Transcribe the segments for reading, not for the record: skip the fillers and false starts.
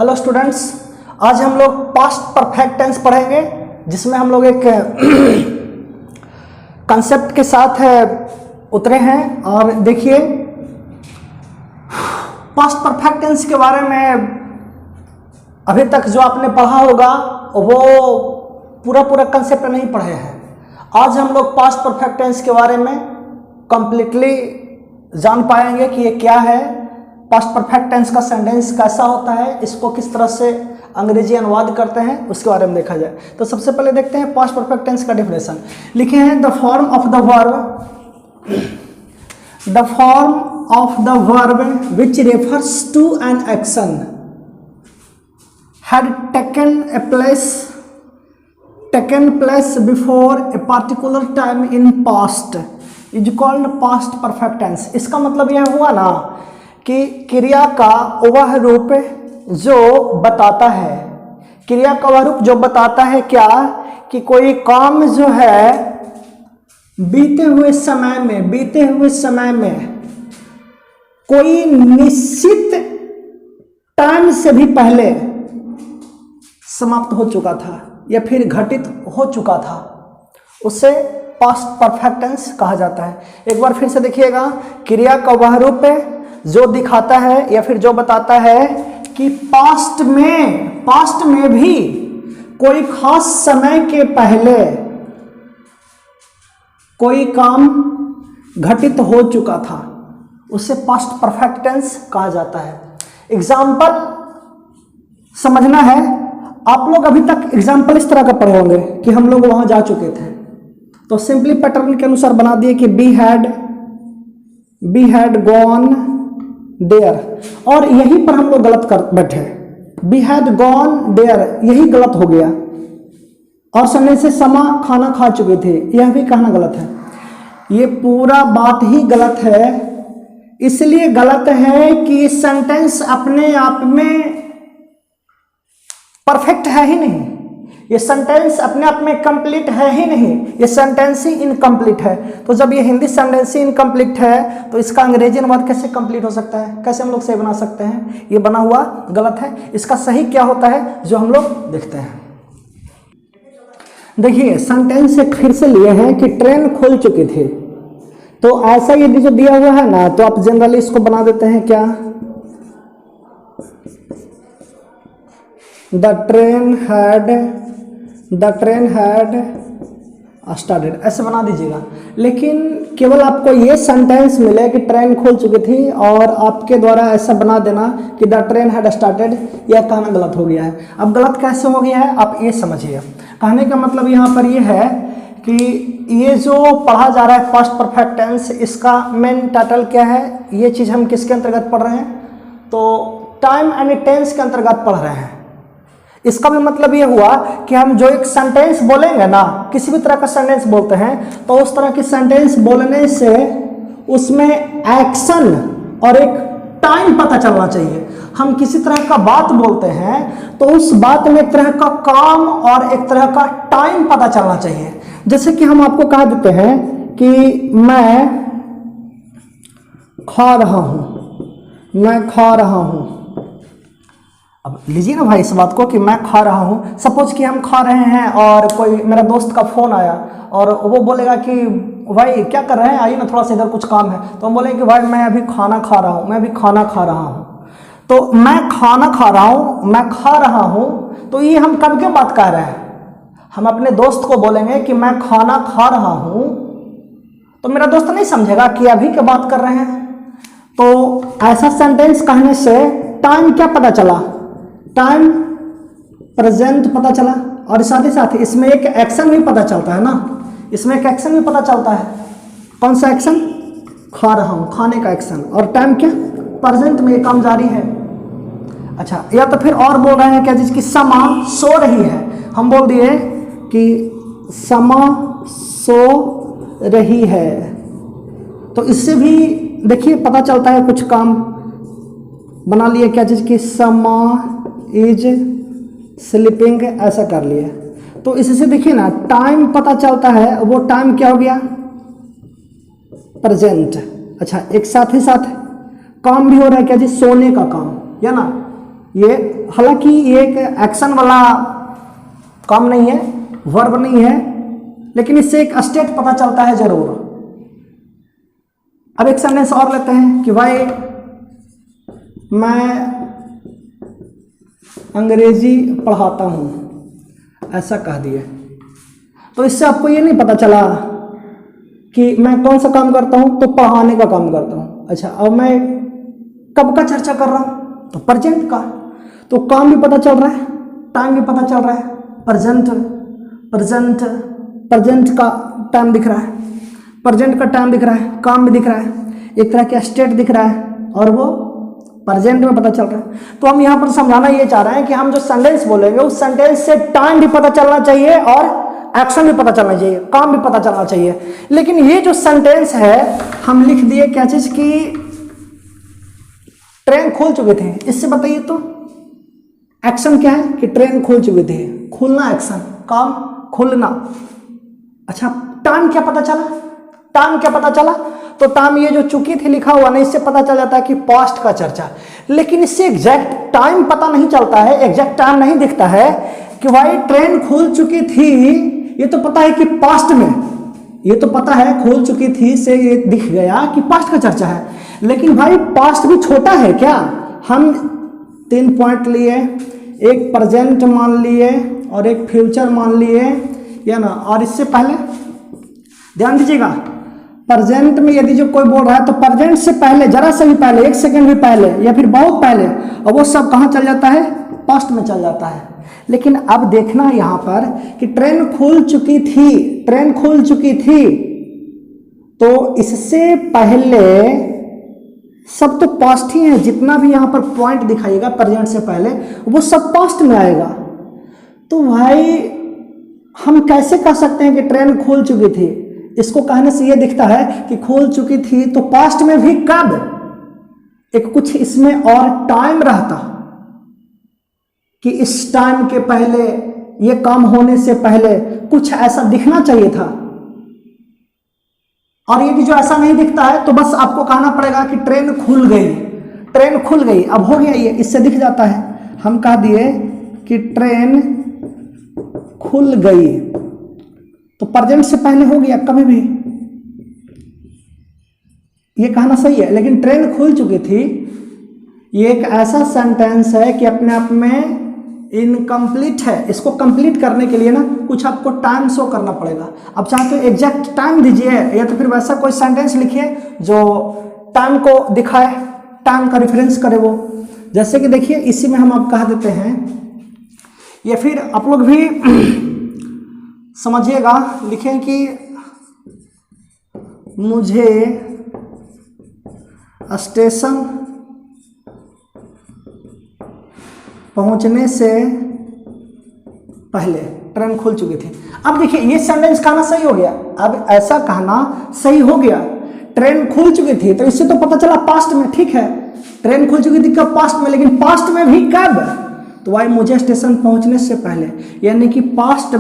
Hello students, आज हम लोग पास्ट परफेक्ट टेंस पढ़ेंगे, जिसमें हम लोग एक कंसेप्ट के साथ उतरे हैं। और देखिए, पास्ट परफेक्ट टेंस के बारे में अभी तक जो आपने पढ़ा होगा वो पूरा कंसेप्ट नहीं पढ़े हैं। आज हम लोग पास्ट परफेक्ट टेंस के बारे में कंप्लीटली जान पाएंगे कि ये क्या है, पास्ट परफेक्ट टेंस का सेंटेंस कैसा होता है, इसको किस तरह से अंग्रेजी अनुवाद करते हैं, उसके बारे में देखा जाए। तो सबसे पहले देखते हैं पास्ट परफेक्ट टेंस का डेफिनेशन। लिखे हैं the form of the verb which refers to an action had taken place before a particular time in past is called past perfect tense। इसका मतलब यह हुआ ना कि क्रिया का वह रूप जो बताता है, क्रिया का वह रूप जो बताता है क्या, कि कोई काम जो है बीते हुए समय में कोई निश्चित टाइम से भी पहले समाप्त हो चुका था या फिर घटित हो चुका था, उसे पास्ट परफेक्ट टेंस कहा जाता है। एक बार फिर से देखिएगा, क्रिया का वह रूप जो दिखाता है या फिर जो बताता है कि पास्ट में भी कोई खास समय के पहले कोई काम घटित हो चुका था, उसे पास्ट परफेक्ट टेंस कहा जाता है। एग्जाम्पल समझना है, आप लोग अभी तक एग्जाम्पल इस तरह का पढ़े होंगे कि हम लोग वहां जा चुके थे, तो सिंपली पैटर्न के अनुसार बना दिए कि बी हैड गॉन देयर, और यहीं पर हम लोग गलत कर बैठे। बी हैड गॉन देयर यही गलत हो गया, और समझने से समा खाना खा चुके थे, यह भी कहना गलत है। ये पूरा बात ही गलत है। इसलिए गलत है कि सेंटेंस अपने आप में परफेक्ट है ही नहीं, ये सेंटेंस अपने आप में कंप्लीट है ही नहीं, ये सेंटेंस ही इनकम्प्लीट है। तो जब ये हिंदी सेंटेंस ही इनकम्प्लीट है तो इसका अंग्रेजी अनुवाद कैसे कंप्लीट हो सकता है, कैसे हम लोग सही बना सकते हैं? ये बना हुआ गलत है। इसका सही क्या होता है जो हम लोग देखते हैं। देखिए, सेंटेंस एक फिर से लिए हैं कि ट्रेन खुल चुकी थी, तो ऐसा यदि जो दिया हुआ है ना, तो आप जनरली इसको बना देते हैं क्या, द ट्रेन हैड स्टार्टेड, ऐसे बना दीजिएगा। लेकिन केवल आपको ये सेंटेंस मिले कि ट्रेन खुल चुकी थी और आपके द्वारा ऐसा बना देना कि द ट्रेन हैड स्टार्टेड, यह कहना गलत हो गया है। अब गलत कैसे हो गया है आप ये समझिए। कहने का मतलब यहाँ पर ये है कि ये जो पढ़ा जा रहा है पास्ट परफेक्ट टेंस, इसका मेन टाइटल क्या है, ये चीज़ हम किसके अंतर्गत पढ़ रहे हैं, तो टाइम एंड टेंस के अंतर्गत पढ़ रहे हैं। इसका भी मतलब ये हुआ कि हम जो एक सेंटेंस बोलेंगे ना, किसी भी तरह का सेंटेंस बोलते हैं, तो उस तरह की सेंटेंस बोलने से उसमें एक्शन और एक टाइम पता चलना चाहिए। हम किसी तरह का बात बोलते हैं तो उस बात में एक तरह का काम और एक तरह का टाइम पता चलना चाहिए। जैसे कि हम आपको कह देते हैं कि मैं खा रहा हूँ। अब लीजिए ना भाई इस बात को कि मैं खा रहा हूँ। सपोज कि हम खा रहे हैं और कोई मेरा दोस्त का फ़ोन आया और वो बोलेगा कि भाई क्या कर रहे हैं, आइए ना थोड़ा सा इधर कुछ काम है। तो हम बोलेंगे कि भाई मैं अभी खाना खा रहा हूँ, तो मैं खाना खा रहा हूँ, तो ये हम कब के बात कर रहे हैं? हम अपने दोस्त को बोलेंगे कि मैं खाना खा रहा हूँ, तो मेरा दोस्त नहीं समझेगा कि अभी क्या बात कर रहे हैं। तो ऐसा सेंटेंस कहने से टाइम क्या पता चला, टाइम प्रेजेंट पता चला, और साथ ही साथ इसमें एक एक्शन भी पता चलता है ना, इसमें एक एक्शन भी पता चलता है। कौन सा एक्शन? खा रहा हूँ, खाने का एक्शन, और टाइम क्या, प्रेजेंट में ये काम जारी है। अच्छा, या तो फिर और बोल रहे हैं क्या, जिसकी समा सो रही है, हम बोल दिए कि समा सो रही है, तो इससे भी देखिए पता चलता है कुछ काम बना लिए क्या, जिसकी समा इज स्लीपिंग, ऐसा कर लिए। तो इससे देखिए ना टाइम पता चलता है, वो टाइम क्या हो गया, प्रेजेंट। अच्छा, एक साथ ही साथ काम भी हो रहा है क्या जी, सोने का काम, या ना, ये हालांकि ये एक एक्शन वाला काम नहीं है, वर्ब नहीं है, लेकिन इससे एक स्टेट पता चलता है जरूर। अब एक सेंटेंस और लेते हैं कि भाई मैं अंग्रेजी पढ़ाता हूं, ऐसा कह दिए। तो इससे आपको ये नहीं पता चला कि मैं कौन सा काम करता हूं, तो पढ़ाने का काम करता हूं। अच्छा, अब मैं कब का चर्चा कर रहा हूं, तो प्रेजेंट का। तो काम भी पता चल रहा है, टाइम भी पता चल रहा है, प्रेजेंट का टाइम दिख रहा है, प्रेजेंट का टाइम दिख रहा है, काम भी दिख रहा है, एक तरह का स्टेट दिख रहा है, और वो प्रेजेंट में पता चल रहा है। तो हम यहाँ पर समझाना ये चाह रहे हैं कि हम जो सेंटेंस बोलेंगे उस सेंटेंस से टाइम भी पता चलना चाहिए और एक्शन भी पता चलना चाहिए, काम भी पता चलना चाहिए। लेकिन ये जो सेंटेंस है हम लिख दिए क्या चीज की, ट्रेन खुल चुके थे। इससे बताइए तो एक्शन क्या है कि ट्रेन खुल चुके थे, खुलना एक्शन, काम खुलना। अच्छा, टाइम क्या पता चला, टाइम क्या पता चला, तो टाइम ये जो चुकी थी लिखा हुआ ना, इससे पता चल जाता है कि पास्ट का चर्चा। लेकिन इससे एग्जैक्ट टाइम पता नहीं चलता है, एग्जैक्ट टाइम नहीं दिखता है कि भाई ट्रेन खुल चुकी थी। ये तो पता है कि पास्ट में, ये तो पता है खुल चुकी थी से ये दिख गया कि पास्ट का चर्चा है। लेकिन भाई पास्ट भी छोटा है क्या, हम 3 पॉइंट लिए, एक प्रेजेंट मान लिए और एक फ्यूचर मान लिए, या ना। और इससे पहले ध्यान दीजिएगा, प्रेजेंट में यदि जो कोई बोल रहा है तो प्रेजेंट से पहले, जरा से भी पहले, 1 सेकंड भी पहले या फिर बहुत पहले, और वो सब कहाँ चल जाता है, पास्ट में चल जाता है। लेकिन अब देखना यहाँ पर कि ट्रेन खुल चुकी थी, ट्रेन खुल चुकी थी, तो इससे पहले सब तो पास्ट ही है। जितना भी यहाँ पर पॉइंट दिखाइएगा प्रेजेंट से पहले, वो सब पास्ट में आएगा। तो भाई हम कैसे कह सकते हैं कि ट्रेन खुल चुकी थी? इसको कहने से ये दिखता है कि खुल चुकी थी तो पास्ट में भी कब, एक कुछ इसमें और टाइम रहता कि इस टाइम के पहले, ये काम होने से पहले कुछ ऐसा दिखना चाहिए था। और यदि जो ऐसा नहीं दिखता है तो बस आपको कहना पड़ेगा कि ट्रेन खुल गई, ट्रेन खुल गई। अब हो गया, ये इससे दिख जाता है। हम कह दिए कि ट्रेन खुल गई, तो प्रेजेंट से पहले हो गया कभी भी, ये कहना सही है। लेकिन ट्रेन खुल चुकी थी, ये एक ऐसा सेंटेंस है कि अपने आप में इनकम्प्लीट है। इसको कंप्लीट करने के लिए ना कुछ आपको टाइम शो करना पड़ेगा। अब चाहे तो एग्जैक्ट टाइम दीजिए, या तो फिर वैसा कोई सेंटेंस लिखिए जो टाइम को दिखाए, टाइम का रेफरेंस करे वो। जैसे कि देखिए इसी में हम आप कह देते हैं, या फिर आप लोग भी समझिएगा, लिखें कि मुझे स्टेशन पहुंचने से पहले ट्रेन खुल चुकी थी। अब देखिए ये सेंटेंस कहना सही हो गया। अब ऐसा कहना सही हो गया, ट्रेन खुल चुकी थी, तो इससे तो पता चला पास्ट में, ठीक है, ट्रेन खुल चुकी थी कब, पास्ट में। लेकिन पास्ट में भी कब, तो भाई मुझे स्टेशन पहुंचने से पहले, यानी कि पास्ट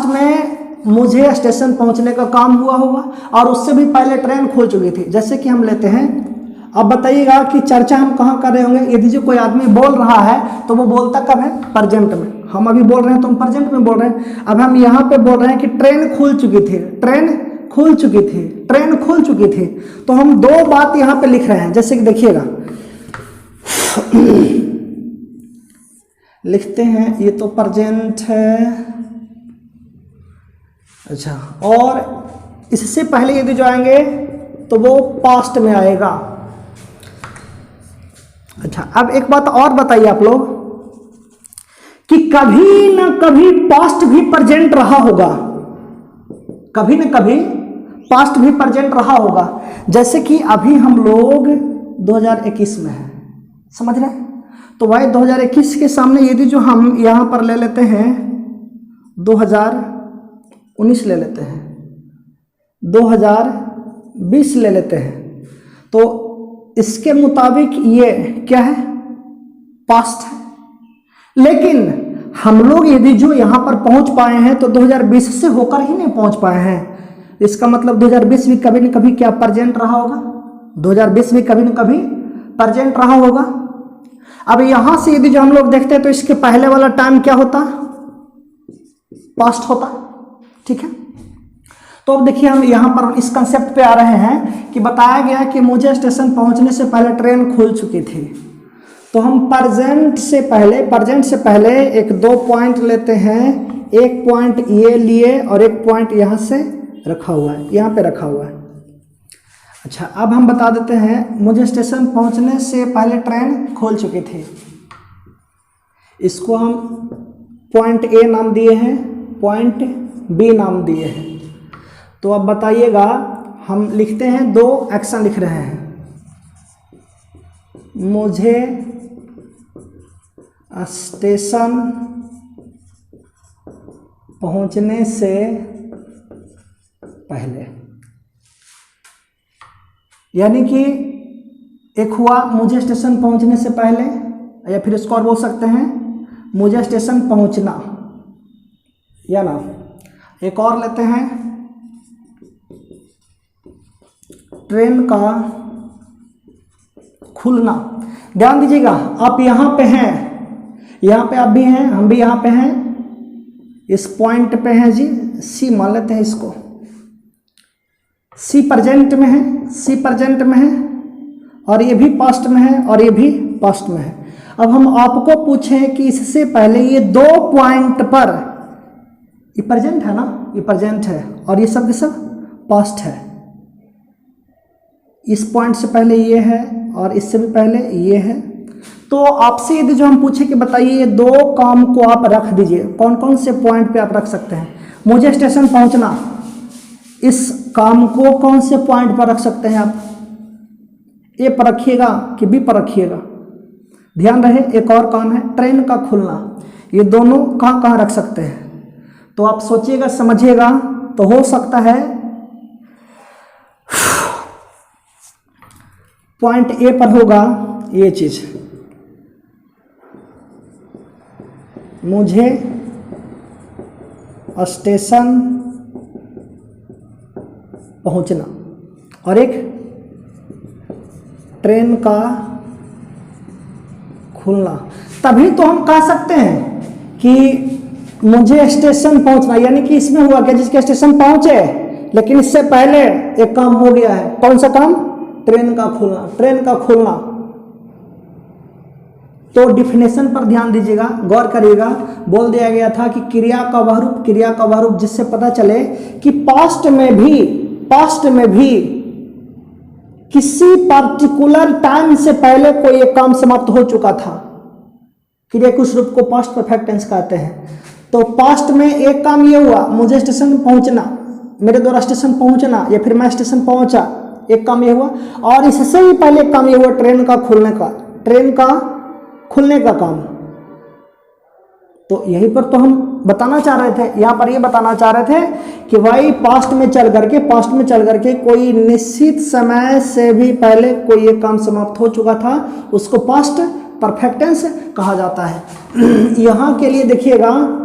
में मुझे स्टेशन पहुंचने का काम हुआ होगा, और उससे भी पहले ट्रेन खुल चुकी थी। जैसे कि हम लेते हैं, अब बताइएगा कि चर्चा हम कहाँ कर रहे होंगे। यदि जो कोई आदमी बोल रहा है तो वो बोलता कब है, प्रेजेंट में। हम अभी बोल रहे हैं तो हम प्रेजेंट में बोल रहे हैं। अब हम यहाँ पे बोल रहे हैं कि ट्रेन खुल चुकी थी, ट्रेन खुल चुकी थी, ट्रेन खुल चुकी थी। तो हम 2 बात यहाँ पे लिख रहे हैं। जैसे कि देखिएगा, लिखते हैं, ये तो प्रेजेंट है, अच्छा, और इससे पहले यदि जो आएंगे तो वो पास्ट में आएगा। अच्छा, अब एक बात और बताइए आप लोग कि कभी ना कभी पास्ट भी प्रेजेंट रहा होगा, कभी ना कभी पास्ट भी प्रेजेंट रहा होगा। जैसे कि अभी हम लोग 2021 में हैं, समझ रहे हैं? तो भाई 2021 के सामने यदि जो हम यहाँ पर ले लेते हैं 2019 ले लेते हैं, 2020 ले लेते हैं, तो इसके मुताबिक ये क्या है, पास्ट है। लेकिन हम लोग यदि जो यहाँ पर पहुँच पाए हैं तो 2020 से होकर ही नहीं पहुँच पाए हैं। इसका मतलब 2020 भी कभी न कभी क्या प्रेजेंट रहा होगा, 2020 भी कभी न कभी प्रेजेंट रहा होगा। अब यहाँ से यदि जो हम लोग देखते हैं तो इसके पहले वाला टाइम क्या होता, पास्ट होता, ठीक है। तो अब देखिए हम यहाँ पर इस कंसेप्ट पे आ रहे हैं कि बताया गया कि मुझे स्टेशन पहुँचने से पहले ट्रेन खुल चुकी थी। तो हम प्रेजेंट से पहले एक 2 पॉइंट लेते हैं, एक पॉइंट ये लिए और एक पॉइंट यहाँ से रखा हुआ है, यहाँ पे रखा हुआ है। अच्छा, अब हम बता देते हैं मुझे स्टेशन पहुँचने से पहले ट्रेन खुल चुकी थी। इसको हम पॉइंट ए नाम दिए हैं, पॉइंट बी नाम दिए हैं। तो अब बताइएगा, हम लिखते हैं 2 एक्शन लिख रहे हैं। मुझे स्टेशन पहुंचने से पहले, यानी कि एक हुआ मुझे स्टेशन पहुंचने से पहले, या फिर इसको और बोल सकते हैं मुझे स्टेशन पहुंचना, या ना। एक और लेते हैं, ट्रेन का खुलना। ध्यान दीजिएगा, आप यहाँ पे हैं, यहाँ पे आप भी हैं, हम भी यहाँ पे हैं, इस पॉइंट पे हैं जी, सी मान लेते हैं इसको, सी प्रेजेंट में है, सी प्रेजेंट में है, और ये भी पास्ट में है, और ये भी पास्ट में है। अब हम आपको पूछें कि इससे पहले ये 2 पॉइंट पर, ये प्रेजेंट है ना, ये प्रेजेंट है, और ये सब के सब पास्ट है। इस पॉइंट से पहले ये है और इससे भी पहले ये है। तो आपसे यदि जो हम पूछे कि बताइए ये 2 काम को आप रख दीजिए, कौन कौन से पॉइंट पे आप रख सकते हैं। मुझे स्टेशन पहुंचना, इस काम को कौन से पॉइंट पर रख सकते हैं आप, ए पर रखिएगा कि बी पर रखिएगा। ध्यान रहे, एक और काम है ट्रेन का खुलना, ये दोनों कहाँ कहाँ रख सकते हैं। तो आप सोचिएगा, समझिएगा। तो हो सकता है पॉइंट ए पर होगा ये चीज, मुझे स्टेशन पहुंचना, और एक ट्रेन का खुलना। तभी तो हम कह सकते हैं कि मुझे स्टेशन पहुंचना, यानी कि इसमें हुआ क्या, जिसके स्टेशन पहुंचे लेकिन इससे पहले एक काम हो गया है। कौन सा काम, ट्रेन का खुलना, ट्रेन का खुलना। तो डिफिनेशन पर ध्यान दीजिएगा, गौर करिएगा। बोल दिया गया था कि क्रिया का वह रूप, क्रिया का वह रूप, जिससे पता चले कि पास्ट में भी किसी पर्टिकुलर टाइम से पहले कोई एक काम समाप्त हो चुका था। क्रिया के उस रूप को पास्ट परफेक्ट टेंस कहते हैं। तो पास्ट में एक काम ये हुआ, मुझे स्टेशन पहुंचना, मेरे द्वारा स्टेशन पहुंचना, या फिर मैं स्टेशन पहुंचा, एक काम ये हुआ। और इससे भी पहले एक काम ये हुआ, ट्रेन का खुलने का काम। तो यहीं पर तो हम बताना चाह रहे थे, यहाँ पर ये बताना चाह रहे थे कि भाई पास्ट में चल करके कोई निश्चित समय से भी पहले कोई एक काम समाप्त हो चुका था, उसको पास्ट परफेक्ट टेंस कहा जाता है। यहाँ के लिए देखिएगा,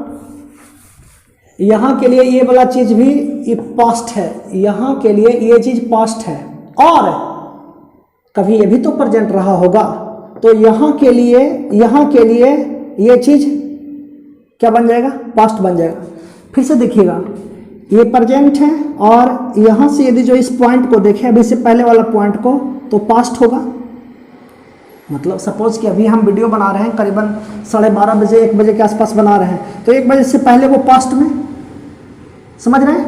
यहाँ के लिए ये वाला चीज भी ये पास्ट है, यहाँ के लिए ये चीज पास्ट है, और कभी ये भी तो प्रेजेंट रहा होगा। तो यहाँ के लिए ये चीज क्या बन जाएगा, पास्ट बन जाएगा। फिर से देखिएगा, ये प्रेजेंट है, और यहाँ से यदि जो इस पॉइंट को देखें, अभी से पहले वाला पॉइंट को, तो पास्ट होगा। मतलब सपोज कि अभी हम वीडियो बना रहे हैं, करीबन 12:30 बजे 1 बजे के आसपास बना रहे हैं, तो 1 बजे से पहले वो पास्ट में, समझ रहे हैं,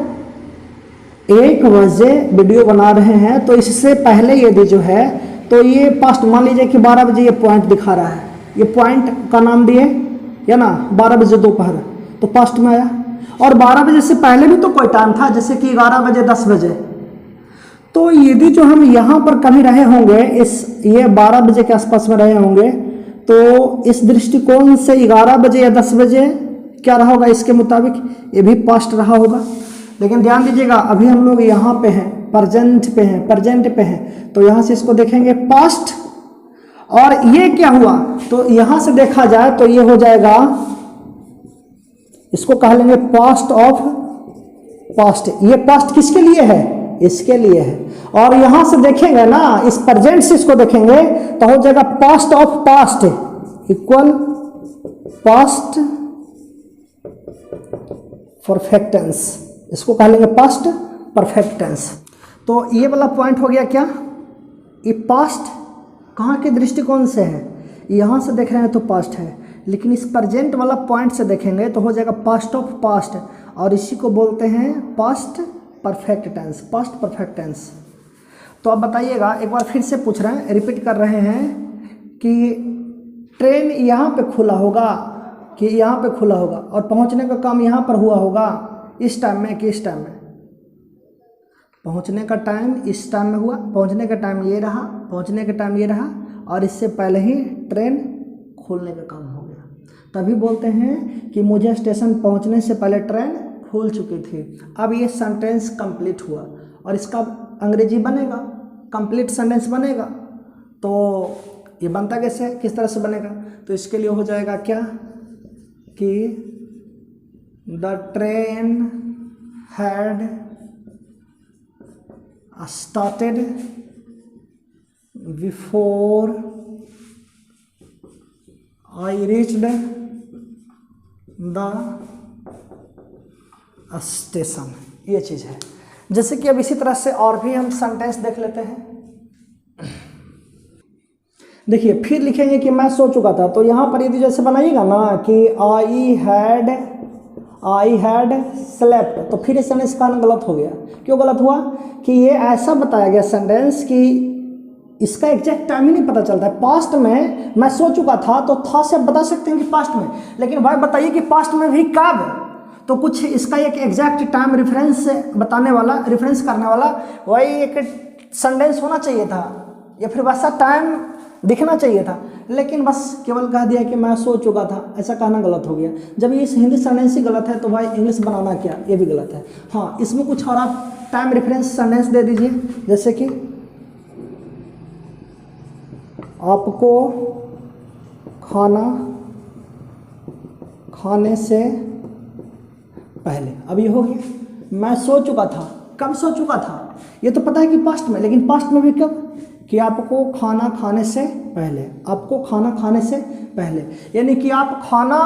1 बजे वीडियो बना रहे हैं, तो इससे पहले यदि जो है तो ये पास्ट, मान लीजिए कि 12 बजे ये पॉइंट दिखा रहा है, ये पॉइंट का नाम दिए या ना, 12 बजे दोपहर, तो पास्ट में आया। और 12 बजे से पहले भी तो कोई टाइम था, जैसे कि 11 बजे 10 बजे। तो यदि जो हम यहाँ पर कभी रहे होंगे, ये 12 बजे के आसपास में रहे होंगे, तो इस दृष्टिकोण से 11 बजे या 10 बजे क्या रहा होगा, इसके मुताबिक ये भी पास्ट रहा होगा। लेकिन ध्यान दीजिएगा, अभी हम लोग यहाँ पे हैं, प्रेजेंट पे हैं, तो यहाँ से इसको देखेंगे पास्ट, और ये क्या हुआ, तो यहाँ से देखा जाए तो ये हो जाएगा, इसको कह लेंगे पास्ट ऑफ पास्ट। ये पास्ट किसके लिए है, इसके लिए है। और यहां से देखेंगे ना, इस प्रेजेंट से इसको देखेंगे तो हो जाएगा past of past, equal past perfect tense, इसको कह लेंगे पास्ट परफेक्ट टेंस। तो ये वाला पॉइंट हो गया क्या, ये पास्ट कहाँ के दृष्टिकोण से है, यहाँ से देख रहे हैं तो पास्ट है, लेकिन इस प्रेजेंट वाला पॉइंट से देखेंगे तो हो जाएगा पास्ट ऑफ पास्ट, और इसी को बोलते हैं past perfect tense, past perfect tense. तो अब बताइएगा, एक बार फिर से पूछ रहे हैं, रिपीट कर रहे हैं कि ट्रेन यहाँ पे खुला होगा कि यहाँ पे खुला होगा, और पहुँचने का काम यहाँ पर हुआ होगा इस टाइम में कि इस टाइम में, पहुँचने का टाइम इस टाइम में हुआ, पहुँचने का टाइम ये रहा, पहुँचने का टाइम ये रहा, और इससे पहले ही ट्रेन खुलने का काम हो गया, तभी बोलते हैं कि मुझे स्टेशन पहुँचने से पहले ट्रेन खुल चुकी थी। अब ये सेंटेंस कंप्लीट हुआ, और इसका अंग्रेजी बनेगा, कंप्लीट सेंटेंस बनेगा। तो ये बनता कैसे, किस तरह से बनेगा, तो इसके लिए हो जाएगा क्या कि the train had started before I reached the station, ये चीज़ है। जैसे कि अब इसी तरह से और भी हम सेंटेंस देख लेते हैं। देखिए फिर लिखेंगे कि मैं सो चुका था, तो यहाँ पर यदि जैसे बनाइएगा ना कि आई हैड स्लेप्ट, तो फिर ये सेंटेंस का गलत हो गया। क्यों गलत हुआ कि ये ऐसा बताया गया सेंटेंस कि इसका एग्जैक्ट टाइम ही नहीं पता चलता है। पास्ट में मैं सो चुका था, तो था से बता सकते हैं कि पास्ट में, लेकिन भाई बताइए कि पास्ट में भी कब, तो कुछ इसका एक एग्जैक्ट टाइम रेफरेंस बताने वाला, रेफरेंस करने वाला वही एक सेंटेंस होना चाहिए था, या फिर वैसा टाइम दिखना चाहिए था, लेकिन बस केवल कह दिया कि मैं सो चुका था, ऐसा कहना गलत हो गया। जब ये हिंदी सेंटेंस ही गलत है तो भाई इंग्लिश बनाना क्या, ये भी गलत है। हाँ, इसमें कुछ और आप टाइम रेफरेंस सेंटेंस दे दीजिए, जैसे कि आपको खाना खाने से पहले, अब ये हो गया मैं सो चुका था, कब सो चुका था, ये तो पता है कि पास्ट में, लेकिन पास्ट में भी कब, कि आपको खाना खाने से पहले, आपको खाना खाने से पहले, यानी कि आप खाना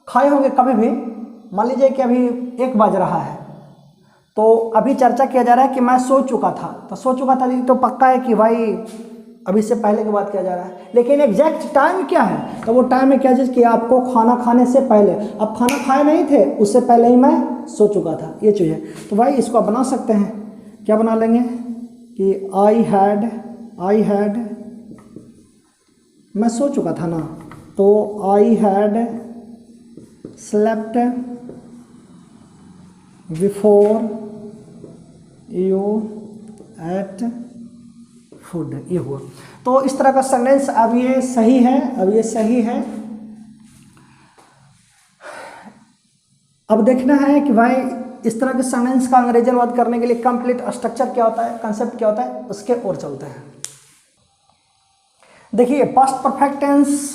खाए होंगे कभी भी। मान लीजिए कि अभी 1 बज रहा है, तो अभी चर्चा किया जा रहा है कि मैं सो चुका था, तो सो चुका था तो पक्का है कि भाई अभी से पहले की बात किया जा रहा है, लेकिन एग्जैक्ट टाइम क्या है, तो वो टाइम है क्या चीज़ कि आपको खाना खाने से पहले, अब खाना खाए नहीं थे, उससे पहले ही मैं सो चुका था, ये चीज़ है। तो भाई इसको आप बना सकते हैं, क्या बना लेंगे कि आई हैड, मैं सो चुका था ना, तो I had slept before you ate food, ये हुआ। तो इस तरह का सेंटेंस, अब ये सही है, अब ये सही है। अब देखना है कि भाई इस तरह के सेंटेंस का अंग्रेजी अनुवाद करने के लिए कंप्लीट स्ट्रक्चर क्या होता है, कंसेप्ट क्या होता है, उसके ओर चलते हैं। देखिए पास्ट परफेक्ट टेंस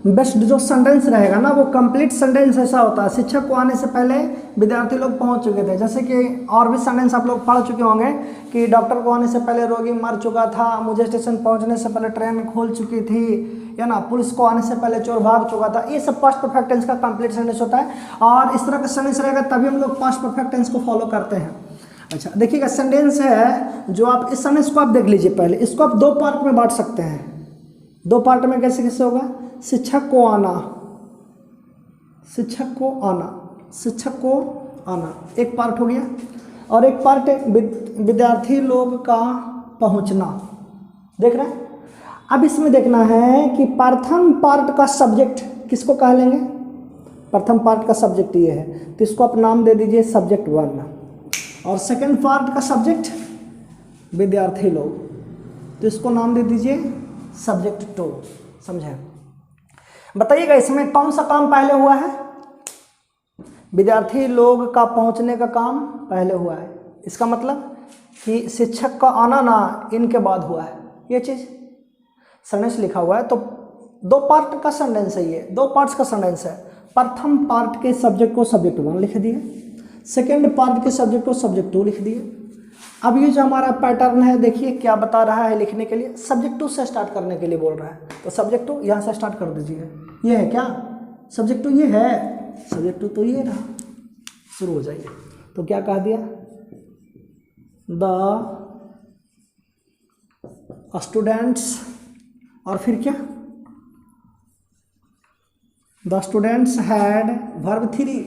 बेस्ट जो सेंटेंस रहेगा ना, वो कंप्लीट सेंटेंस ऐसा होता है, शिक्षक को आने से पहले विद्यार्थी लोग पहुंच चुके थे। जैसे कि और भी सेंटेंस आप लोग पढ़ चुके होंगे कि डॉक्टर को आने से पहले रोगी मर चुका था, मुझे स्टेशन पहुंचने से पहले ट्रेन खुल चुकी थी, या ना पुलिस को आने से पहले चोर भाग चुका था। ये सब पास्ट परफेक्ट टेंस का कंप्लीट सेंटेंस होता है, और इस तरह का सेंटेंस रहेगा तभी हम लोग पास्ट परफेक्ट टेंस को फॉलो करते हैं। अच्छा देखिएगा, सेंटेंस है जो आप इस सेंटेंस को आप देख लीजिए पहले, इसको आप 2 पार्ट में बांट सकते हैं। 2 पार्ट में कैसे कैसे होगा, शिक्षक को आना, शिक्षक को आना, शिक्षक को आना एक पार्ट हो गया, और एक पार्ट विद्यार्थी लोग का पहुंचना। देख रहे हैं, अब इसमें देखना है कि प्रथम पार्ट का सब्जेक्ट किसको कह लेंगे, प्रथम पार्ट का सब्जेक्ट ये है, तो इसको आप नाम दे दीजिए सब्जेक्ट 1, और सेकंड पार्ट का सब्जेक्ट विद्यार्थी लोग, तो इसको नाम दे दीजिए सब्जेक्ट 2। समझे? बताइएगा इसमें कौन सा काम पहले हुआ है, विद्यार्थी लोग का पहुंचने का काम पहले हुआ है। इसका मतलब कि शिक्षक का आना ना इनके बाद हुआ है। ये चीज़ सेंटेंस लिखा हुआ है, तो 2 पार्ट का सेंटेंस है, ये 2 पार्ट्स का सेंटेंस है। प्रथम पार्ट के सब्जेक्ट को सब्जेक्ट 1 लिख दिए, सेकेंड पार्ट के सब्जेक्ट को सब्जेक्ट 2 लिख दिए, अब ये जो हमारा पैटर्न है, देखिए क्या बता रहा है लिखने के लिए, सब्जेक्ट टू से स्टार्ट करने के लिए बोल रहा है। तो सब्जेक्ट टू यहाँ से स्टार्ट कर दीजिए। ये है क्या सब्जेक्ट टू? ये है सब्जेक्ट टू, तो ये रहा, शुरू हो जाइए। तो क्या कह दिया, द स्टूडेंट्स, और फिर क्या, the students had, verb three,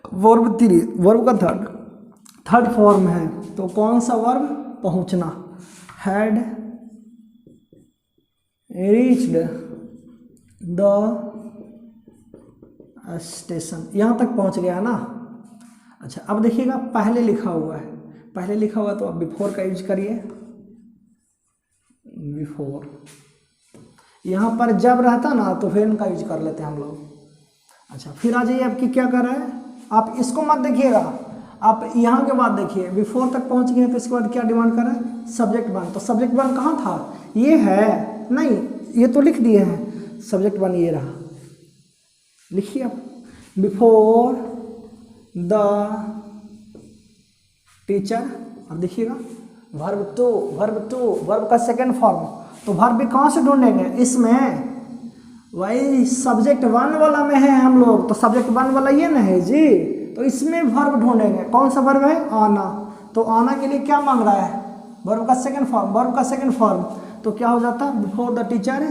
verb का थर्ड फॉर्म है, तो कौन सा वर्ब, पहुंचना, हैड रीच्ड द स्टेशन, यहाँ तक पहुंच गया ना। अच्छा अब देखिएगा पहले लिखा हुआ है, पहले लिखा हुआ तो अब बिफोर का यूज करिए, बिफोर। यहाँ पर जब रहता ना तो वेन का यूज कर लेते हैं हम लोग। अच्छा फिर आ जाइए, आपकी क्या कर रहा है, आप इसको मत देखिएगा, आप यहाँ के बाद देखिए, बिफोर तक पहुँच गए तो इसके बाद क्या डिमांड कर रहा है, सब्जेक्ट वन। तो सब्जेक्ट वन कहाँ था, ये है नहीं, ये तो लिख दिए हैं, सब्जेक्ट वन ये रहा, लिखिए आप, बिफोर द टीचर, और देखिएगा वर्ब टू, वर्ब का सेकेंड फॉर्म, तो वर्ब भी कहाँ से ढूंढेंगे, इसमें वही सब्जेक्ट वन वाला में है हम लोग, तो सब्जेक्ट वन वाला ये ना है जी, तो इसमें वर्ब ढूंढेंगे। कौन सा वर्ब है, आना, तो आना के लिए क्या मांग रहा है, वर्ब का सेकंड फॉर्म, वर्ब का सेकंड फॉर्म, तो क्या हो जाता, before the teacher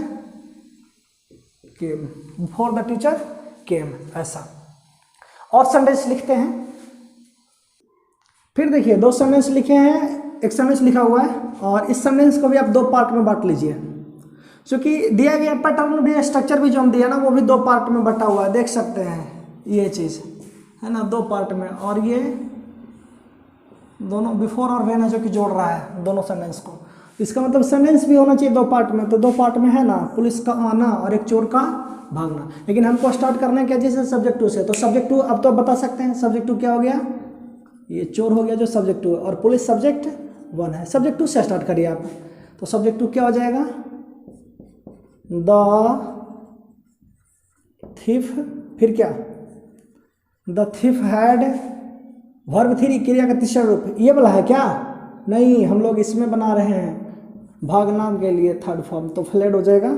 came, before the teacher came, ऐसा। और सेंटेंस लिखते हैं, फिर देखिए दो सेंटेंस लिखे हैं, एक सेंटेंस लिखा हुआ है, और इस सेंटेंस को भी आप दो पार्ट में बांट लीजिए, क्योंकि दिया गया पैटर्न भी, स्ट्रक्चर भी जो हम दिया ना वो भी दो पार्ट में बटा हुआ है, देख सकते हैं ये चीज़ है ना, दो पार्ट में। और ये दोनों बिफोर और वेन है जो कि जोड़ रहा है दोनों सेंटेंस को, इसका मतलब सेंटेंस भी होना चाहिए दो पार्ट में, तो दो पार्ट में है ना, पुलिस का आना और एक चोर का भागना। लेकिन हमको स्टार्ट करना है क्या, जैसे सब्जेक्ट टू से, तो सब्जेक्ट टू अब तो बता सकते हैं, सब्जेक्ट टू क्या हो गया, ये चोर हो गया जो सब्जेक्ट टू, और पुलिस सब्जेक्ट वन है। सब्जेक्ट टू से स्टार्ट करिए आप, तो सब्जेक्ट टू क्या हो जाएगा, द थिफ, फिर क्या, the thief had, verb three क्रिया का तीसरा रूप, ये वाला है क्या, नहीं हम लोग इसमें बना रहे हैं भागना के लिए थर्ड फॉर्म, तो फ्लेड हो जाएगा,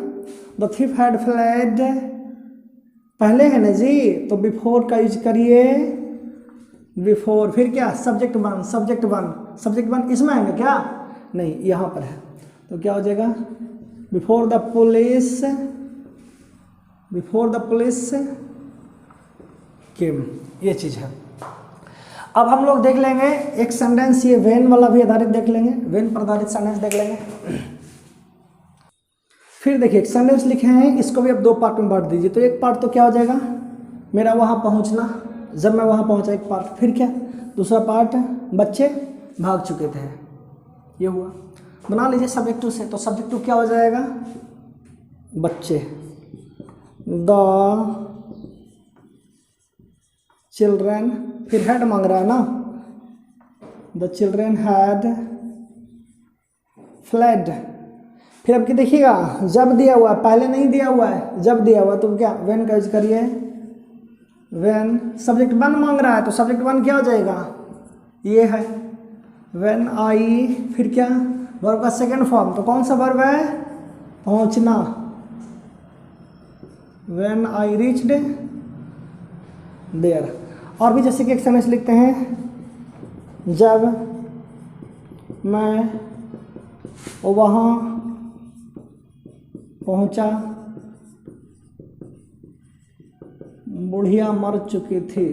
द थिफ हैड फ्लेड, पहले है ना जी, तो बिफोर का यूज करिए, बिफोर, फिर क्या, सब्जेक्ट वन, सब्जेक्ट वन इसमें है ना क्या, नहीं यहाँ पर है, तो क्या हो जाएगा, बिफोर द पुलिस केम, ये चीज़ है। अब हम लोग देख लेंगे एक सेंटेंस, ये वेन वाला भी आधारित देख लेंगे, वेन पर आधारित सेंटेंस देख लेंगे। फिर देखिए एक सेंटेंस लिखे हैं, इसको भी अब दो पार्ट में बांट दीजिए, तो एक पार्ट तो क्या हो जाएगा, मेरा वहाँ पहुँचना, जब मैं वहाँ पहुँचा, एक पार्ट, फिर क्या, दूसरा पार्ट, बच्चे भाग चुके थे, ये हुआ। बना लीजिए सब्जेक्ट टू से, तो सब्जेक्ट टू क्या हो जाएगा, बच्चे, द चिल्ड्रेन, फिर हैड मांग रहा है ना, द चिल्ड्रेन हैड फ्लेड, फिर अब की देखिएगा जब दिया हुआ है, पहले नहीं दिया हुआ है, जब दिया हुआ है तो क्या, वेन का यूज करिए, वेन, सब्जेक्ट वन मांग रहा है, तो सब्जेक्ट वन क्या हो जाएगा, ये है, वेन आई, फिर क्या, वर्ब का सेकंड फॉर्म, तो कौन सा वर्ब है, पहुंचना, वेन आई रीच्ड देयर। और भी जैसे कि एक सेंटेंस लिखते हैं, जब मैं वहाँ पहुँचा, बुढ़िया मर चुकी थी,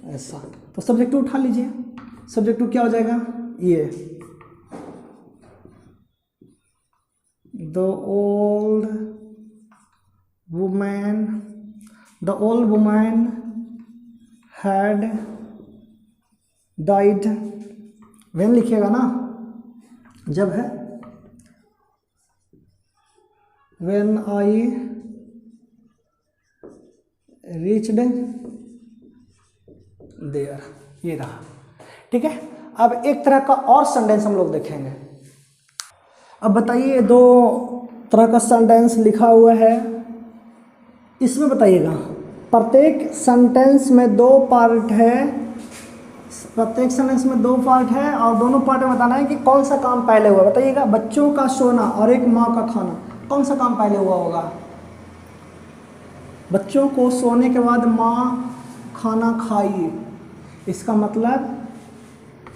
ऐसा। तो सब्जेक्ट टू उठा लीजिए, सब्जेक्ट टू क्या हो जाएगा, ये, the old woman had died, when लिखिएगा ना, जब है, वेन आई रीच्ड देयर, ये रहा, ठीक है। अब एक तरह का और सेंटेंस हम लोग देखेंगे। अब बताइए दो तरह का सेंटेंस लिखा हुआ है, इसमें बताइएगा प्रत्येक सेंटेंस में दो पार्ट है, प्रत्येक सेंटेंस में 2 पार्ट है और दोनों पार्ट में बताना है कि कौन सा काम पहले हुआ। बताइएगा, बच्चों का सोना और एक माँ का खाना, कौन सा काम पहले हुआ होगा? बच्चों को सोने के बाद माँ खाना खाई, इसका मतलब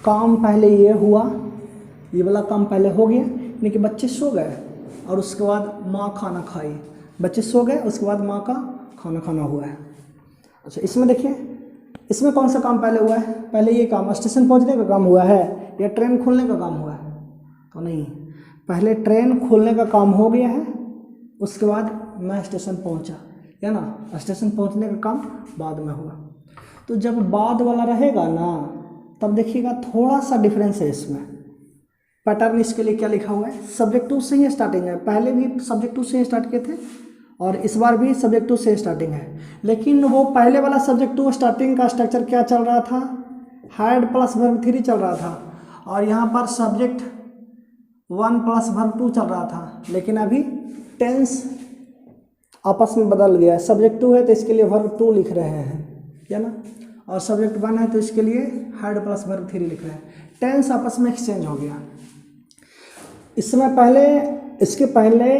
काम पहले ये हुआ, ये वाला काम पहले हो गया, यानी कि बच्चे सो गए और उसके बाद माँ खाना खाई। बच्चे सो गए, उसके बाद माँ का खाना खाना हुआ है। अच्छा, इसमें देखिए, इसमें कौन सा काम पहले हुआ है? पहले ये काम स्टेशन पहुंचने का काम हुआ है या ट्रेन खुलने का काम हुआ है? तो नहीं, पहले ट्रेन खुलने का काम हो गया है, उसके बाद मैं स्टेशन पहुंचा, या ना, स्टेशन पहुंचने का काम बाद में हुआ। तो जब बाद वाला रहेगा ना, तब देखिएगा थोड़ा सा डिफरेंस है इसमें। पैटर्न इसके लिए क्या लिखा हुआ है? सब्जेक्ट टू से ही स्टार्टिंग है, पहले भी सब्जेक्ट टू से ही स्टार्ट किए थे और इस बार भी सब्जेक्ट टू से स्टार्टिंग है। लेकिन वो पहले वाला सब्जेक्ट टू स्टार्टिंग का स्ट्रक्चर क्या चल रहा था? हैड प्लस वर्ब 3 चल रहा था और यहाँ पर सब्जेक्ट 1 प्लस वर्ब 2 चल रहा था। लेकिन अभी टेंस आपस में बदल गया है। सब्जेक्ट 2 है तो इसके लिए वर्ब 2 लिख रहे हैं, है ना, और सब्जेक्ट 1 है तो इसके लिए हैड प्लस वर्ब 3 लिख रहे हैं। टेंस आपस में एक्सचेंज हो गया। इसमें पहले, इसके पहले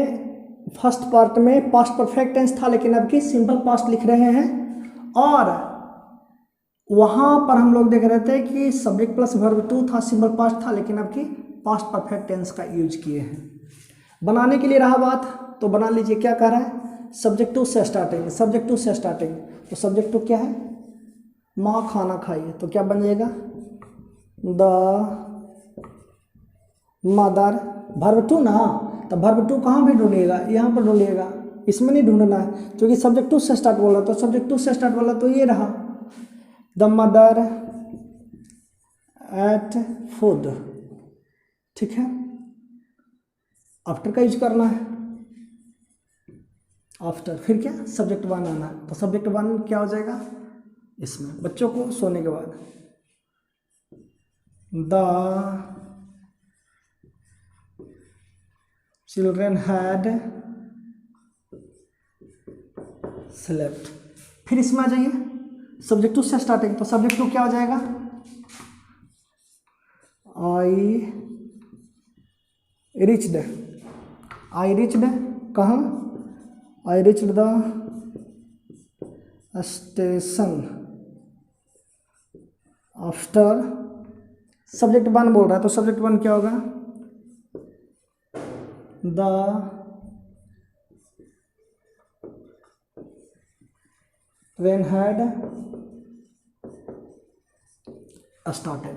फर्स्ट पार्ट में पास्ट परफेक्ट टेंस था, लेकिन अब की सिंपल पास्ट लिख रहे हैं। और वहाँ पर हम लोग देख रहे थे कि सब्जेक्ट प्लस वर्ब 2 था, सिंपल पास्ट था, लेकिन अब की पास्ट परफेक्ट टेंस का यूज किए हैं। बनाने के लिए रहा बात तो बना लीजिए, क्या कह रहा है? सब्जेक्ट टू से स्टार्टिंग, सब्जेक्ट टू से स्टार्टिंग, तो सब्जेक्ट टू क्या है? माँ खाना खाई, तो क्या बन जाएगा? The mother. वर्ब टू ना, तो वर्ब टू कहाँ भी ढूंढिएगा? यहाँ पर ढूंढिएगा, इसमें नहीं ढूंढना है, क्योंकि सब्जेक्ट टू से स्टार्ट बोला, तो सब्जेक्ट टू से स्टार्ट बोला तो ये रहा, द मदर एट फूड। ठीक है, आफ्टर का यूज करना है, आफ्टर, फिर क्या? सब्जेक्ट 1 आना है, तो सब्जेक्ट 1 क्या हो जाएगा इसमें? बच्चों को सोने के बाद, द चिल्ड्रेन हैड स्लेप्ट। फिर इसमें आ जाइए, सब्जेक्ट टू से स्टार्टिंग, तो सब्जेक्ट टू क्या हो जाएगा? I reached. आई रिच्ड कहाँ? I reached the station after. Subject 1 बोल रहा है, तो सब्जेक्ट 1 क्या होगा? The train had started.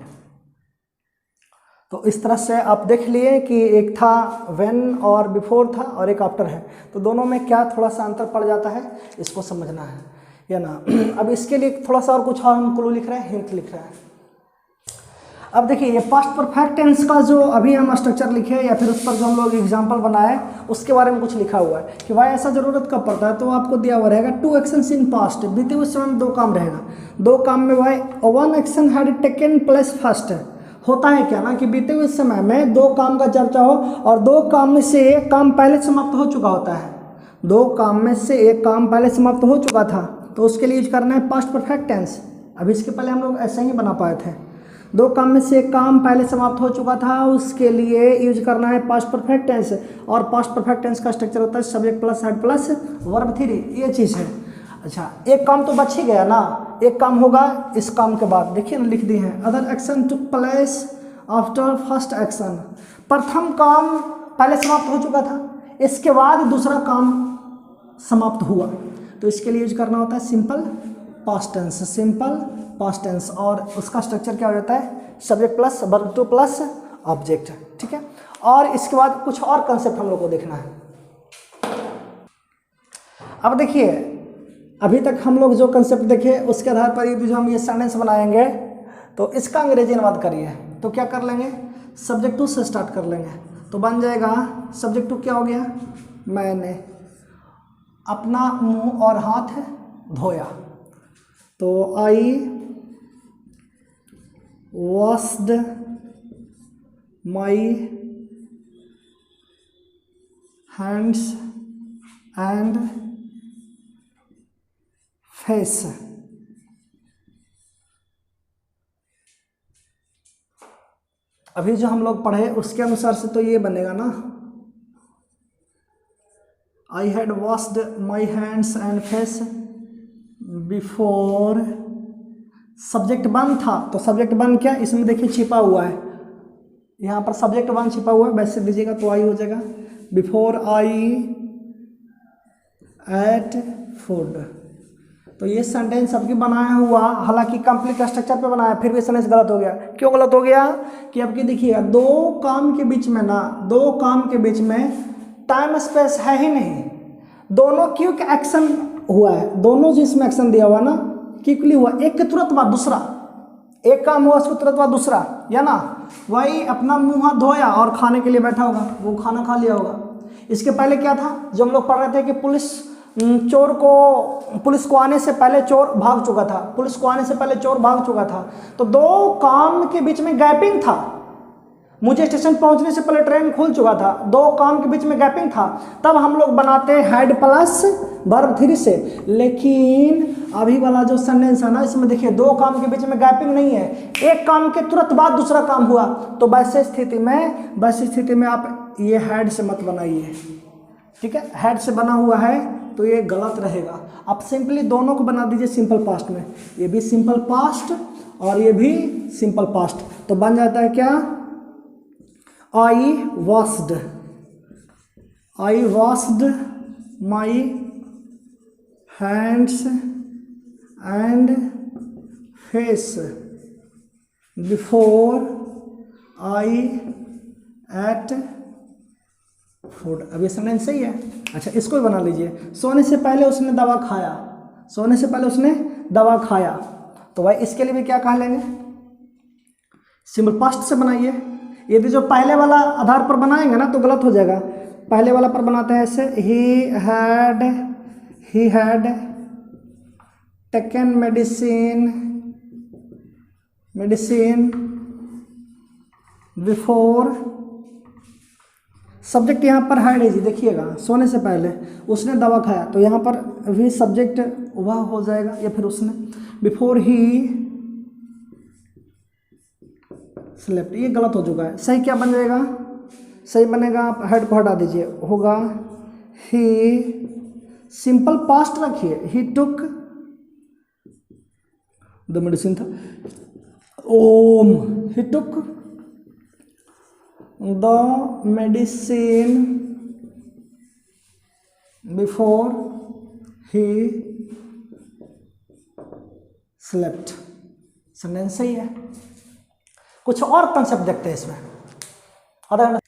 तो इस तरह से आप देख लिए कि एक था व्हेन और बिफोर था और एक आफ्टर है, तो दोनों में क्या थोड़ा सा अंतर पड़ जाता है, इसको समझना है, या ना। अब इसके लिए थोड़ा सा और कुछ और हम क्लू लिख रहे हैं, हिंट लिख रहे हैं। अब देखिए, ये पास्ट परफेक्ट टेंस का जो अभी हम स्ट्रक्चर लिखे या फिर उस पर जो हम लोग एग्जांपल बनाए, उसके बारे में कुछ लिखा हुआ है कि भाई ऐसा ज़रूरत कब पड़ता है, तो आपको दिया हुआ रहेगा 2 एक्शंस इन पास्ट, बीते हुए समय में 2 काम रहेगा। 2 काम में भाई 1 action had taken place first. होता है क्या ना कि बीते हुए समय में 2 काम का चर्चा हो और 2 काम में से एक काम पहले समाप्त हो चुका होता है। 2 काम में से एक काम पहले समाप्त हो चुका था, तो उसके लिए यूज करना है पास्ट परफेक्ट टेंस। अभी इसके पहले हम लोग ऐसे ही बना पाए थे। 2 काम में से एक काम पहले समाप्त हो चुका था, उसके लिए यूज करना है पास्ट परफेक्ट टेंस। और पास्ट परफेक्ट टेंस का स्ट्रक्चर होता है subject plus head plus verb 3, ये चीज़ है। अच्छा, एक काम तो बच ही गया ना, एक काम होगा इस काम के बाद। देखिए ना, लिख दिए हैं other action took place after first action. प्रथम काम पहले समाप्त हो चुका था, इसके बाद दूसरा काम समाप्त हुआ, तो इसके लिए यूज करना होता है simple past tense, simple past tense. और उसका स्ट्रक्चर क्या हो जाता है? Subject plus verb two plus object. ठीक है, और इसके बाद कुछ और कंसेप्ट हम लोग को देखना है। अब देखिए, अभी तक हम लोग जो कंसेप्ट देखे उसके आधार पर जो हम ये सेंटेंस बनाएंगे, तो इसका अंग्रेजी अनुवाद करिए। तो क्या कर लेंगे? सब्जेक्ट टू से स्टार्ट कर लेंगे, तो बन जाएगा सब्जेक्ट टू क्या हो गया? मैंने अपना मुंह और हाथ धोया, तो I washed my hands and face. अभी जो हम लोग पढ़े उसके अनुसार से तो ये बनेगा ना, I had washed my hands and face before. Subject one था तो सब्जेक्ट वन क्या इसमें देखिए छिपा हुआ है, यहाँ पर सब्जेक्ट वन छिपा हुआ है, वैसे दीजिएगा तो आई हो जाएगा बिफोर आई एट फूड। तो ये सेंटेंस आपकी बनाया हुआ, हालांकि कंप्लीट स्ट्रक्चर पे बनाया, फिर भी सेंटेंस गलत हो गया। क्यों गलत हो गया कि आपकी देखिएगा दो काम के बीच में ना, दो काम के बीच में टाइम स्पेस है ही नहीं, दोनों क्विक एक्शन हुआ है, दोनों जिसमें एक्शन दिया हुआ ना क्विकली हुआ, एक के तुरंत बाद दूसरा, एक काम हुआ उसको तुरंत बाद दूसरा, या ना वही अपना मुंह हाथ धोया और खाने के लिए बैठा होगा, वो खाना खा लिया होगा। इसके पहले क्या था जो हम लोग पढ़ रहे थे कि पुलिस को आने से पहले चोर भाग चुका था, पुलिस को आने से पहले चोर भाग चुका था, तो दो काम के बीच में गैपिंग था। मुझे स्टेशन पहुंचने से पहले ट्रेन खुल चुका था, दो काम के बीच में गैपिंग था, तब हम लोग बनाते हैं हैड प्लस वर्ब थ्री से। लेकिन अभी वाला जो सेंटेंस है ना इसमें देखिए दो काम के बीच में गैपिंग नहीं है, एक काम के तुरंत बाद दूसरा काम हुआ, तो वैसे स्थिति में आप ये हैड से मत बनाइए, ठीक है। हैड से बना हुआ है तो ये गलत रहेगा। आप सिंपली दोनों को बना दीजिए सिंपल पास्ट में, ये भी सिंपल पास्ट और ये भी सिंपल पास्ट, तो बन जाता है क्या, I washed my hands and face before I ate food. अब ये सेंटेंस सही है। अच्छा इसको भी बना लीजिए, सोने से पहले उसने दवा खाया, सोने से पहले उसने दवा खाया, तो भाई इसके लिए भी क्या कह लेंगे, सिंपल पास्ट से बनाइए। यदि जो पहले वाला आधार पर बनाएंगे ना तो गलत हो जाएगा, पहले वाला पर बनाते हैं ऐसे, he had taken medicine before. Subject यहाँ पर हैड है जी, देखिएगा सोने से पहले उसने दवा खाया, तो यहाँ पर भी सब्जेक्ट वह हो जाएगा या फिर उसने, बिफोर ही स्लेप्ट, ये गलत हो चुका है। सही क्या बन जाएगा, सही बनेगा आप हेड को हटा दीजिए, होगा ही, सिंपल पास्ट रखिए, ही टुक द मेडिसिन था, um, he took the medicine before he slept. Sentence सही है। कुछ और कंसेप्ट देखते हैं इसमें। अगर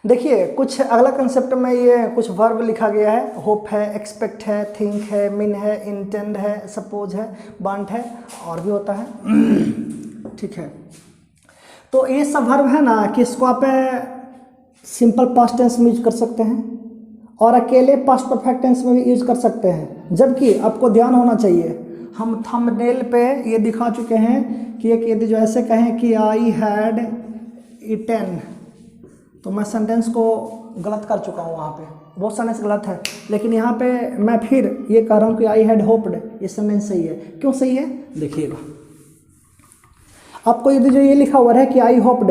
देखिए कुछ अगला कंसेप्ट में ये कुछ वर्ब लिखा गया है, होप है, एक्सपेक्ट है, थिंक है, मीन है, इंटेंड है, सपोज है, वांट है, और भी होता है ठीक है। तो ये सब वर्ब है ना कि इसको आप सिंपल पास्ट टेंस में यूज कर सकते हैं और अकेले पास्ट परफेक्ट टेंस में भी यूज कर सकते हैं। जबकि आपको ध्यान होना चाहिए, हम थंबनेल पे ये दिखा चुके हैं कि एक यदि जो ऐसे कहें कि आई हैड ईटन, तो मैं सेंटेंस को गलत कर चुका हूँ, वहाँ पे वो सेंटेंस गलत है। लेकिन यहाँ पे मैं फिर ये कह रहा हूँ कि आई हैड होप्ड, ये सेंटेंस सही है। क्यों सही है देखिएगा, आपको यदि जो ये लिखा हुआ है कि आई होप्ड,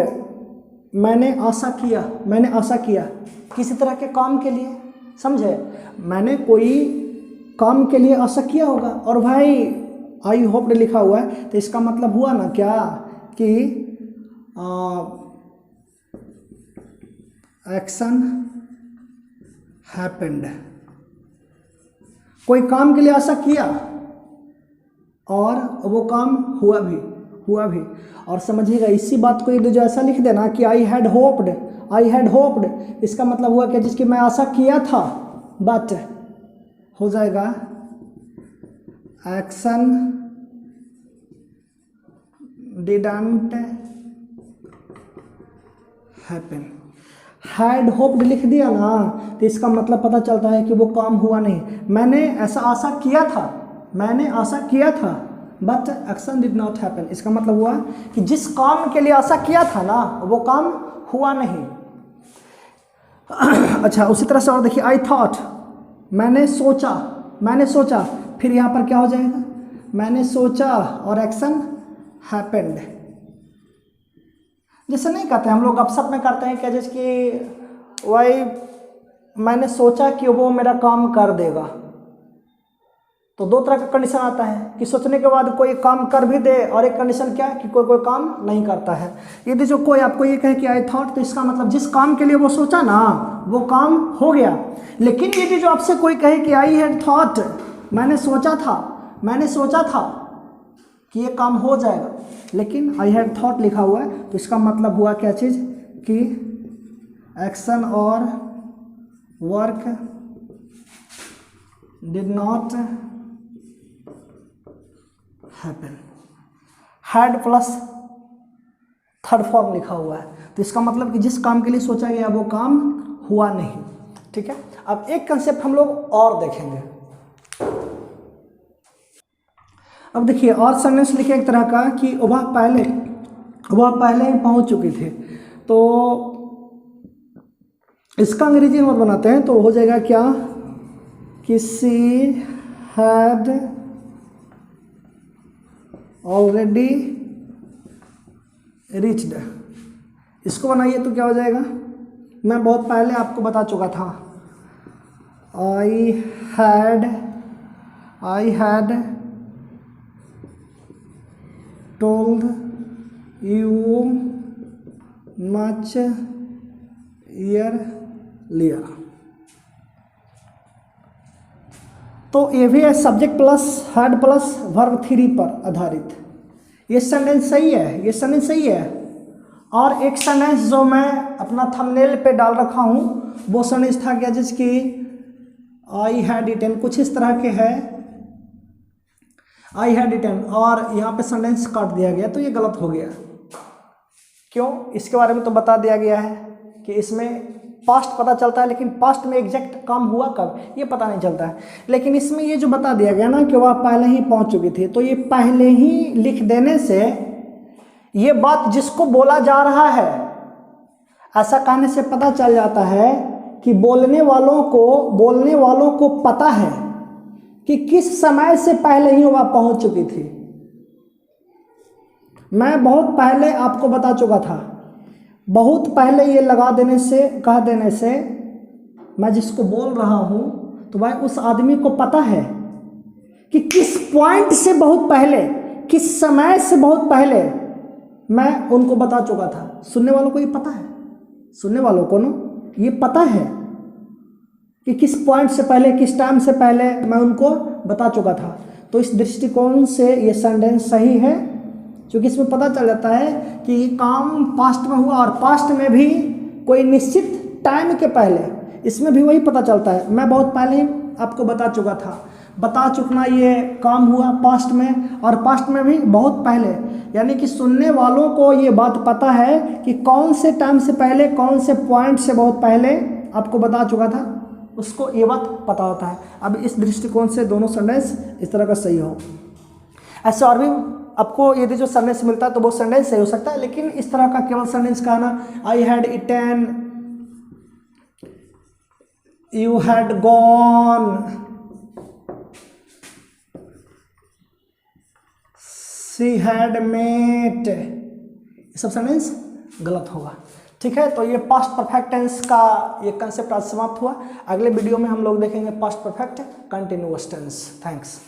मैंने आशा किया किसी तरह के काम के लिए, समझे, मैंने कोई काम के लिए आशा किया होगा, और भाई आई होप्ड लिखा हुआ है तो इसका मतलब हुआ ना क्या कि एक्शन हैपेंड, कोई काम के लिए आशा किया और वो काम हुआ भी। और समझिएगा इसी बात को यदि जो ऐसा लिख देना कि आई हैड होप्ड, इसका मतलब हुआ कि जिसकी मैं आशा किया था, बट हो जाएगा action didn't happen. Had hoped लिख दिया ना तो इसका मतलब पता चलता है कि वो काम हुआ नहीं। मैंने आशा किया था but action did not happen, इसका मतलब हुआ कि जिस काम के लिए आशा किया था ना वो काम हुआ नहीं। अच्छा उसी तरह से और देखिए, आई थॉट, मैंने सोचा, फिर यहाँ पर क्या हो जाएगा, मैंने सोचा और एक्शन हैपेंड। जैसे नहीं कहते हम लोग गपशप में करते हैं क्या, जैसे कि वही मैंने सोचा कि वो मेरा काम कर देगा। तो दो तरह का कंडीशन आता है कि सोचने के बाद कोई काम कर भी दे, और एक कंडीशन क्या कि कोई काम नहीं करता है। यदि जो कोई आपको ये कहे कि आई थॉट, तो इसका मतलब जिस काम के लिए वो सोचा ना वो काम हो गया। लेकिन यदि जो आपसे कोई कहे कि आई हैड थॉट, मैंने सोचा था कि ये काम हो जाएगा, लेकिन आई हैड थॉट लिखा हुआ है, तो इसका मतलब हुआ क्या चीज़ कि एक्शन और work did not happen. Had plus third form लिखा हुआ है, तो इसका मतलब कि जिस काम के लिए सोचा गया वो काम हुआ नहीं। ठीक है, अब एक कंसेप्ट हम लोग और देखेंगे। अब देखिए और सेंटेंस लिखे एक तरह का कि वह पहले ही पहुंच चुकी थी, तो इसका अंग्रेजी में बनाते हैं तो हो जाएगा क्या कि शी हैड ऑलरेडी रीच्ड। इसको बनाइए तो क्या हो जाएगा, मैं बहुत पहले आपको बता चुका था, I had told you much earlier. तो ये भी है subject plus had plus verb 3 पर आधारित। ये सेंटेंस सही है, और एक सेंटेंस जो मैं अपना थंबनेल पे डाल रखा हूँ वो सेंटेंस था क्या, जिसकी आई हैड इटन कुछ इस तरह के है, आई हैड इटन, और यहाँ पे सेंटेंस काट दिया गया, तो ये गलत हो गया। क्यों, इसके बारे में तो बता दिया गया है कि इसमें पास्ट पता चलता है, लेकिन पास्ट में एग्जैक्ट काम हुआ कब ये पता नहीं चलता है। लेकिन इसमें ये जो बता दिया गया ना कि वह पहले ही पहुंच चुकी थी, तो ये पहले ही लिख देने से ये बात जिसको बोला जा रहा है ऐसा कहने से पता चल जाता है कि बोलने वालों को पता है कि किस समय से पहले ही वह पहुंच चुकी थी। मैं बहुत पहले आपको बता चुका था, बहुत पहले ये लगा देने से, कह देने से मैं जिसको बोल रहा हूं तो भाई उस आदमी को पता है कि किस पॉइंट से बहुत पहले, किस समय से बहुत पहले मैं उनको बता चुका था। सुनने वालों को ये पता है, सुनने वालों को ना ये पता है कि किस पॉइंट से पहले, किस टाइम से पहले मैं उनको बता चुका था। तो इस दृष्टिकोण से ये सेंटेंस सही है, क्योंकि इसमें पता चल जाता है कि काम पास्ट में हुआ, और पास्ट में भी कोई निश्चित टाइम के पहले, इसमें भी वही पता चलता है। मैं बहुत पहले ही आपको बता चुका था, बता चुकना ये काम हुआ पास्ट में, और पास्ट में भी बहुत पहले, यानी कि सुनने वालों को ये बात पता है कि कौन से टाइम से पहले, कौन से पॉइंट से बहुत पहले आपको बता चुका था, उसको ये बात पता होता है। अब इस दृष्टिकोण से दोनों सेंटेंस इस तरह का सही हो। ऐसे और भी आपको यदि जो सेंटेंस मिलता है तो वो सेंटेंस सही हो सकता है, लेकिन इस तरह का केवल सेंटेंस कहना, I had eaten, you had gone, she had met, ये सब सेंटेंस गलत होगा। ठीक है, तो ये पास्ट परफेक्ट टेंस का ये कंसेप्ट आज समाप्त हुआ। अगले वीडियो में हम लोग देखेंगे past perfect continuous tense. Thanks.